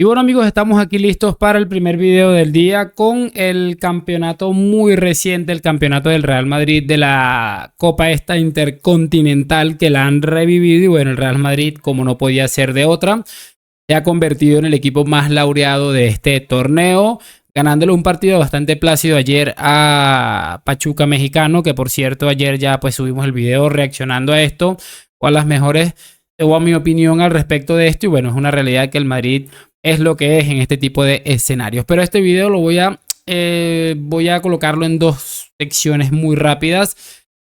Y bueno amigos, estamos aquí listos para el primer video del día con el campeonato muy reciente, el campeonato del Real Madrid de la Copa esta Intercontinental que la han revivido. Y bueno, el Real Madrid, como no podía ser de otra, se ha convertido en el equipo más laureado de este torneo, ganándole un partido bastante plácido ayer a Pachuca Mexicano, que por cierto ayer ya pues subimos el video reaccionando a esto, o a las mejores, o a mi opinión al respecto de esto. Y bueno, es una realidad que el Madrid es lo que es en este tipo de escenarios. Pero este video lo voy a colocarlo en dos secciones muy rápidas.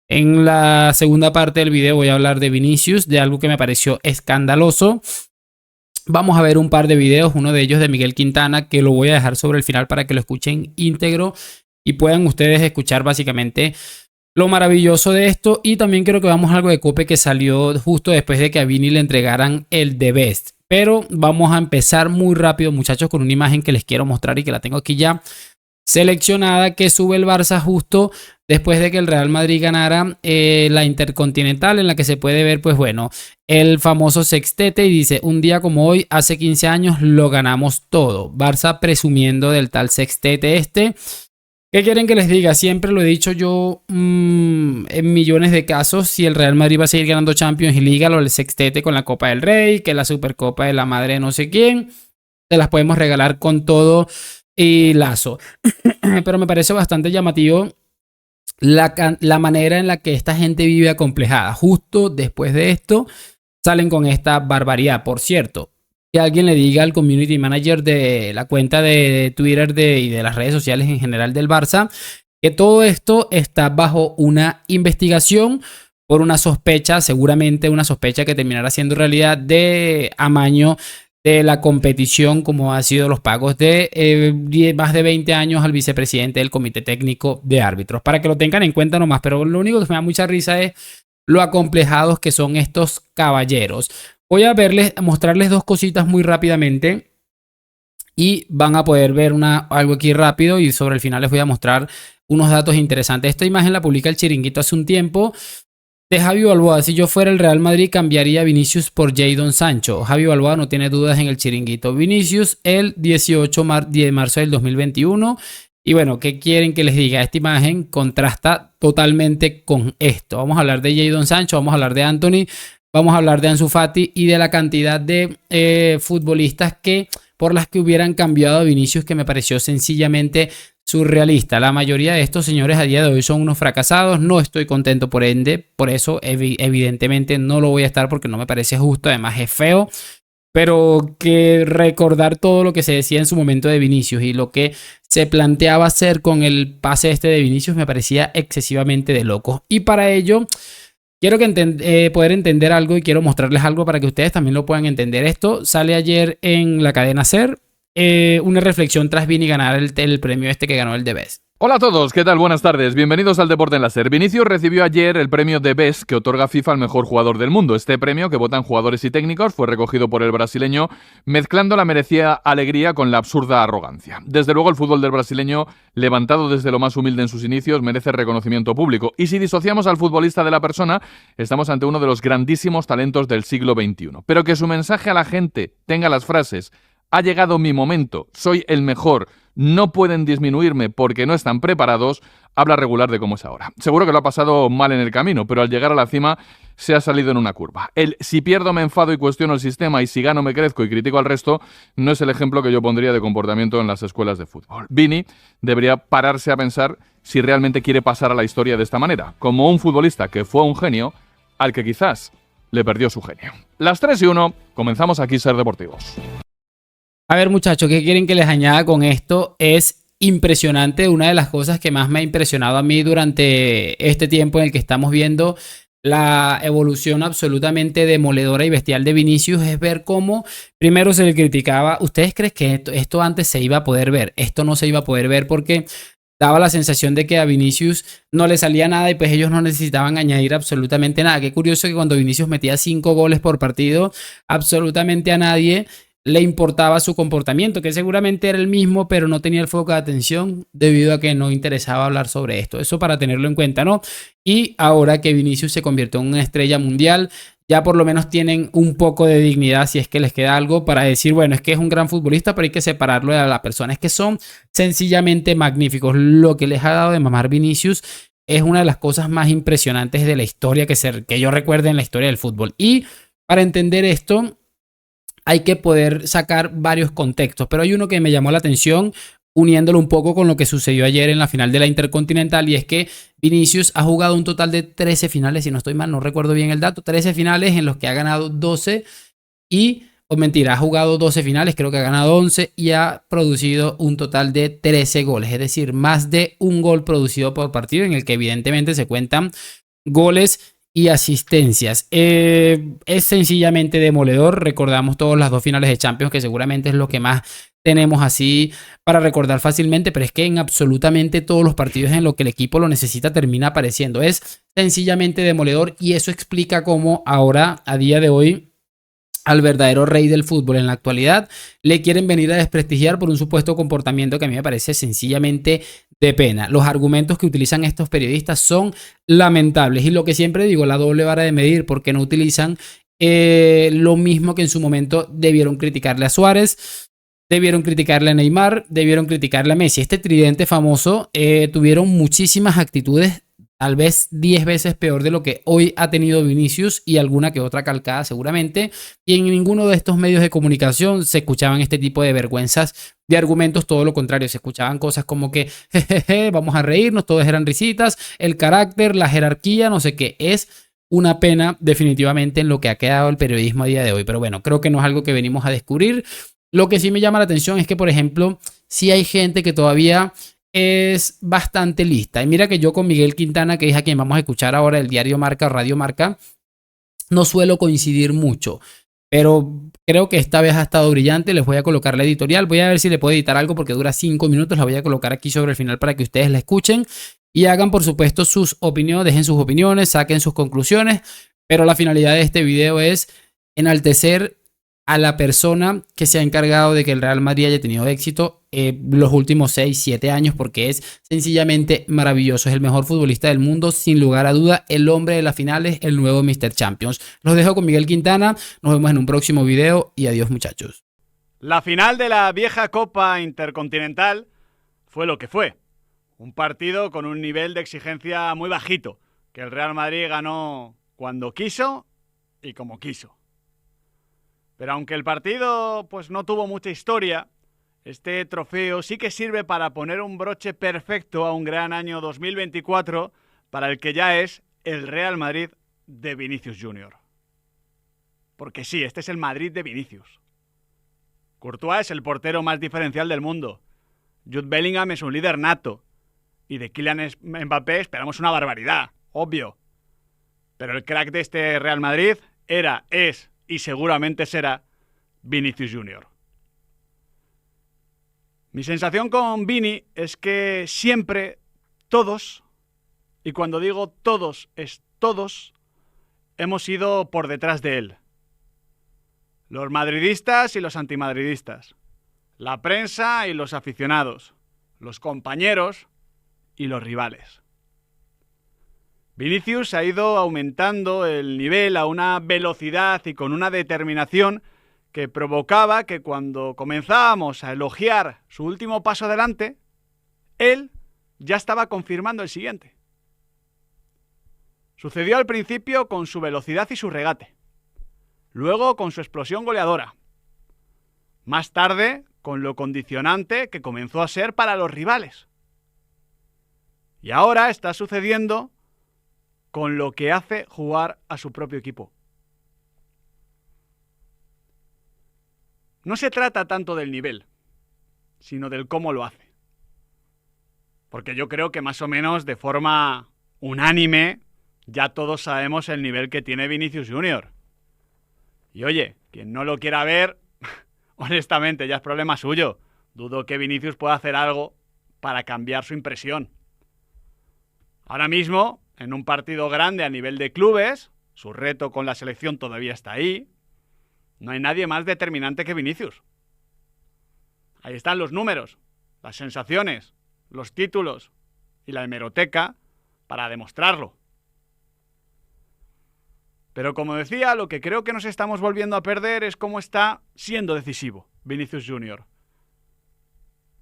En la segunda parte del video voy a hablar de Vinicius, de algo que me pareció escandaloso. Vamos a ver un par de videos, uno de ellos de Miguel Quintana, que lo voy a dejar sobre el final para que lo escuchen íntegro y puedan ustedes escuchar básicamente lo maravilloso de esto. Y también creo que vamos a algo de Cope que salió justo después de que a Vini le entregaran el The Best. Pero vamos a empezar muy rápido, muchachos, con una imagen que les quiero mostrar y que la tengo aquí ya seleccionada, que sube el Barça justo después de que el Real Madrid ganara la Intercontinental, en la que se puede ver, pues bueno, el famoso sextete, y dice: un día como hoy, hace 15 años, lo ganamos todo. Barça presumiendo del tal sextete este. ¿Qué quieren que les diga? Siempre lo he dicho yo en millones de casos. Si el Real Madrid va a seguir ganando Champions y Liga, lo del sextete con la Copa del Rey, que la Supercopa de la madre de no sé quién, se las podemos regalar con todo y lazo. Pero me parece bastante llamativo la manera en la que esta gente vive acomplejada. Justo después de esto salen con esta barbaridad. Por cierto, que alguien le diga al community manager de la cuenta de Twitter y de las redes sociales en general del Barça que todo esto está bajo una investigación por una sospecha, seguramente una sospecha que terminará siendo realidad, de amaño de la competición, como han sido los pagos de más de 20 años al vicepresidente del Comité Técnico de Árbitros. Para que lo tengan en cuenta nomás, pero lo único que me da mucha risa es lo acomplejados que son estos caballeros. Voy a mostrarles dos cositas muy rápidamente y van a poder ver algo aquí rápido, y sobre el final les voy a mostrar unos datos interesantes. Esta imagen la publica el Chiringuito hace un tiempo, de Javi Balboa: si yo fuera el Real Madrid cambiaría a Vinicius por Jadon Sancho. Javi Balboa no tiene dudas en el Chiringuito. Vinicius el 18 de marzo del 2021. Y bueno, ¿qué quieren que les diga? Esta imagen contrasta totalmente con esto. Vamos a hablar de Jadon Sancho, vamos a hablar de Anthony, vamos a hablar de Ansu Fati y de la cantidad de futbolistas por las que hubieran cambiado a Vinicius, que me pareció sencillamente surrealista. La mayoría de estos señores a día de hoy son unos fracasados. No estoy contento por eso evidentemente no lo voy a estar, porque no me parece justo, además es feo. Pero que recordar todo lo que se decía en su momento de Vinicius y lo que se planteaba hacer con el pase de Vinicius me parecía excesivamente de locos. Y para ello quiero poder entender algo, y quiero mostrarles algo para que ustedes también lo puedan entender. Esto sale ayer en la cadena SER, una reflexión tras Vini ganar el premio que ganó el The Best. Hola a todos, ¿qué tal? Buenas tardes, bienvenidos al Deporte en la SER. Vinicius recibió ayer el premio The Best que otorga FIFA al mejor jugador del mundo. Este premio, que votan jugadores y técnicos, fue recogido por el brasileño mezclando la merecida alegría con la absurda arrogancia. Desde luego, el fútbol del brasileño, levantado desde lo más humilde en sus inicios, merece reconocimiento público. Y si disociamos al futbolista de la persona, estamos ante uno de los grandísimos talentos del siglo XXI. Pero que su mensaje a la gente tenga las frases: ha llegado mi momento, soy el mejor, no pueden disminuirme porque no están preparados, habla regular de cómo es ahora. Seguro que lo ha pasado mal en el camino, pero al llegar a la cima se ha salido en una curva. El si pierdo me enfado y cuestiono el sistema, y si gano me crezco y critico al resto, no es el ejemplo que yo pondría de comportamiento en las escuelas de fútbol. Vini debería pararse a pensar si realmente quiere pasar a la historia de esta manera, como un futbolista que fue un genio al que quizás le perdió su genio. Las 3:01, comenzamos aquí Ser Deportivos. A ver, muchachos, ¿qué quieren que les añada con esto? Es impresionante. Una de las cosas que más me ha impresionado a mí durante este tiempo en el que estamos viendo la evolución absolutamente demoledora y bestial de Vinicius es ver cómo primero se le criticaba. ¿Ustedes creen que esto antes se iba a poder ver? Esto no se iba a poder ver porque daba la sensación de que a Vinicius no le salía nada y pues ellos no necesitaban añadir absolutamente nada. Qué curioso que cuando Vinicius metía 5 goles por partido, absolutamente a nadie le importaba su comportamiento, que seguramente era el mismo, pero no tenía el foco de atención debido a que no interesaba hablar sobre esto. Eso para tenerlo en cuenta, ¿no? Y ahora que Vinicius se convirtió en una estrella mundial, ya por lo menos tienen un poco de dignidad, si es que les queda algo para decir, bueno, es que es un gran futbolista, pero hay que separarlo de la persona. Es que son sencillamente magníficos. Lo que les ha dado de mamar Vinicius es una de las cosas más impresionantes de la historia que yo recuerde en la historia del fútbol. Y para entender esto, hay que poder sacar varios contextos, pero hay uno que me llamó la atención uniéndolo un poco con lo que sucedió ayer en la final de la Intercontinental, y es que Vinicius ha jugado un total de 13 finales, si no estoy mal, no recuerdo bien el dato, 13 finales en los que ha ganado 12 o mentira, ha jugado 12 finales, creo que ha ganado 11 y ha producido un total de 13 goles, es decir, más de un gol producido por partido, en el que evidentemente se cuentan goles y asistencias. Es sencillamente demoledor. Recordamos todas las dos finales de Champions, que seguramente es lo que más tenemos así para recordar fácilmente, pero es que en absolutamente todos los partidos en los que el equipo lo necesita termina apareciendo. Es sencillamente demoledor, y eso explica cómo ahora, a día de hoy, al verdadero rey del fútbol en la actualidad le quieren venir a desprestigiar por un supuesto comportamiento que a mí me parece sencillamente de pena. Los argumentos que utilizan estos periodistas son lamentables, y lo que siempre digo, la doble vara de medir, porque no utilizan lo mismo que en su momento debieron criticarle a Suárez, debieron criticarle a Neymar, debieron criticarle a Messi. Este tridente famoso tuvieron muchísimas actitudes tal vez 10 veces peor de lo que hoy ha tenido Vinicius, y alguna que otra calcada seguramente, y en ninguno de estos medios de comunicación se escuchaban este tipo de vergüenzas de argumentos, todo lo contrario, se escuchaban cosas como que jejeje, vamos a reírnos, todos eran risitas, el carácter, la jerarquía, no sé qué. Es una pena definitivamente en lo que ha quedado el periodismo a día de hoy, pero bueno, creo que no es algo que venimos a descubrir. Lo que sí me llama la atención es que, por ejemplo, sí hay gente que todavía es bastante lista. Y mira que yo con Miguel Quintana, que es a quien vamos a escuchar ahora, el diario Marca, Radio Marca, no suelo coincidir mucho, pero creo que esta vez ha estado brillante. Les voy a colocar la editorial, voy a ver si le puedo editar algo porque dura 5 minutos, la voy a colocar aquí sobre el final para que ustedes la escuchen y hagan por supuesto sus opiniones, dejen sus opiniones, saquen sus conclusiones, pero la finalidad de este video es enaltecer a la persona que se ha encargado de que el Real Madrid haya tenido éxito los últimos 6, 7 años, porque es sencillamente maravilloso. Es el mejor futbolista del mundo, sin lugar a duda, el hombre de las finales, el nuevo Mr. Champions. Los dejo con Miguel Quintana, nos vemos en un próximo video y adiós, muchachos. La final de la vieja Copa Intercontinental fue lo que fue. Un partido con un nivel de exigencia muy bajito, que el Real Madrid ganó cuando quiso y como quiso. Pero aunque el partido pues no tuvo mucha historia, este trofeo sí que sirve para poner un broche perfecto a un gran año 2024 para el que ya es el Real Madrid de Vinicius Junior. Porque sí, este es el Madrid de Vinicius. Courtois es el portero más diferencial del mundo. Jude Bellingham es un líder nato. Y de Kylian Mbappé esperamos una barbaridad, obvio. Pero el crack de este Real Madrid era, es y seguramente será Vinicius Junior. Mi sensación con Vini es que siempre todos, y cuando digo todos es todos, hemos ido por detrás de él. Los madridistas y los antimadridistas, la prensa y los aficionados, los compañeros y los rivales. Vinicius ha ido aumentando el nivel a una velocidad y con una determinación que provocaba que cuando comenzábamos a elogiar su último paso adelante, él ya estaba confirmando el siguiente. Sucedió al principio con su velocidad y su regate, luego con su explosión goleadora, más tarde con lo condicionante que comenzó a ser para los rivales. Y ahora está sucediendo con lo que hace jugar a su propio equipo. No se trata tanto del nivel, sino del cómo lo hace. Porque yo creo que más o menos de forma unánime ya todos sabemos el nivel que tiene Vinicius Junior. Y oye, quien no lo quiera ver, honestamente ya es problema suyo. Dudo que Vinicius pueda hacer algo para cambiar su impresión. Ahora mismo, en un partido grande a nivel de clubes, su reto con la selección todavía está ahí, no hay nadie más determinante que Vinicius. Ahí están los números, las sensaciones, los títulos y la hemeroteca para demostrarlo. Pero como decía, lo que creo que nos estamos volviendo a perder es cómo está siendo decisivo Vinicius Junior.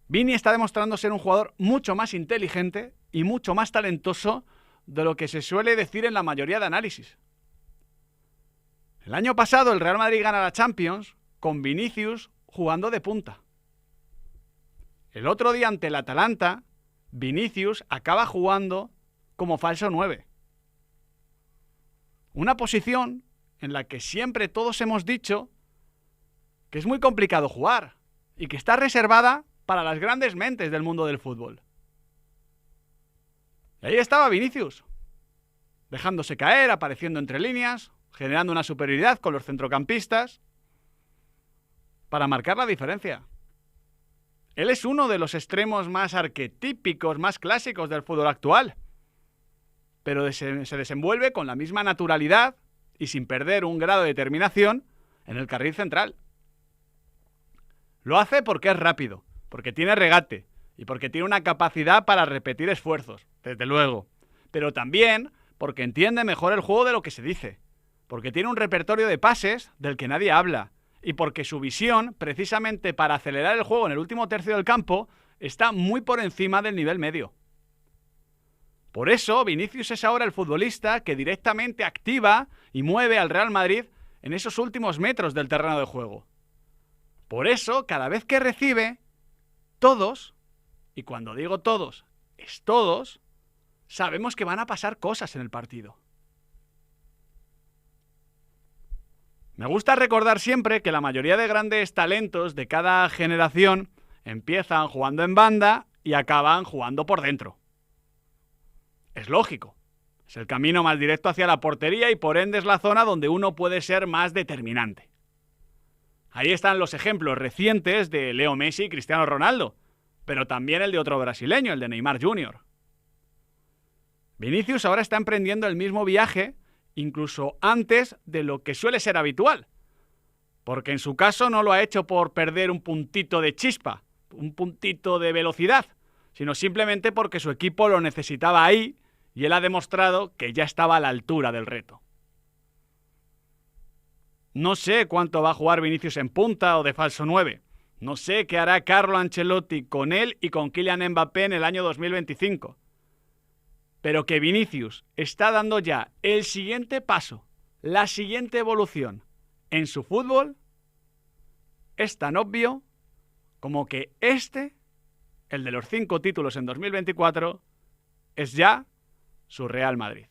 Vini está demostrando ser un jugador mucho más inteligente y mucho más talentoso de lo que se suele decir en la mayoría de análisis. El año pasado el Real Madrid gana la Champions con Vinicius jugando de punta. El otro día ante el Atalanta, Vinicius acaba jugando como falso 9. Una posición en la que siempre todos hemos dicho que es muy complicado jugar y que está reservada para las grandes mentes del mundo del fútbol. Y ahí estaba Vinicius, dejándose caer, apareciendo entre líneas, generando una superioridad con los centrocampistas para marcar la diferencia. Él es uno de los extremos más arquetípicos, más clásicos del fútbol actual, pero se desenvuelve con la misma naturalidad y sin perder un grado de determinación en el carril central. Lo hace porque es rápido, porque tiene regate y porque tiene una capacidad para repetir esfuerzos, desde luego, pero también porque entiende mejor el juego de lo que se dice, porque tiene un repertorio de pases del que nadie habla y porque su visión, precisamente para acelerar el juego en el último tercio del campo, está muy por encima del nivel medio. Por eso, Vinicius es ahora el futbolista que directamente activa y mueve al Real Madrid en esos últimos metros del terreno de juego. Por eso, cada vez que recibe, todos, y cuando digo todos, es todos, sabemos que van a pasar cosas en el partido. Me gusta recordar siempre que la mayoría de grandes talentos de cada generación empiezan jugando en banda y acaban jugando por dentro. Es lógico. Es el camino más directo hacia la portería y por ende es la zona donde uno puede ser más determinante. Ahí están los ejemplos recientes de Leo Messi y Cristiano Ronaldo, pero también el de otro brasileño, el de Neymar Jr. Vinicius ahora está emprendiendo el mismo viaje, incluso antes de lo que suele ser habitual, porque en su caso no lo ha hecho por perder un puntito de chispa, un puntito de velocidad, sino simplemente porque su equipo lo necesitaba ahí y él ha demostrado que ya estaba a la altura del reto. No sé cuánto va a jugar Vinicius en punta o de falso 9. No sé qué hará Carlo Ancelotti con él y con Kylian Mbappé en el año 2025. Pero que Vinicius está dando ya el siguiente paso, la siguiente evolución en su fútbol, es tan obvio como que el de los 5 títulos en 2024, es ya su Real Madrid.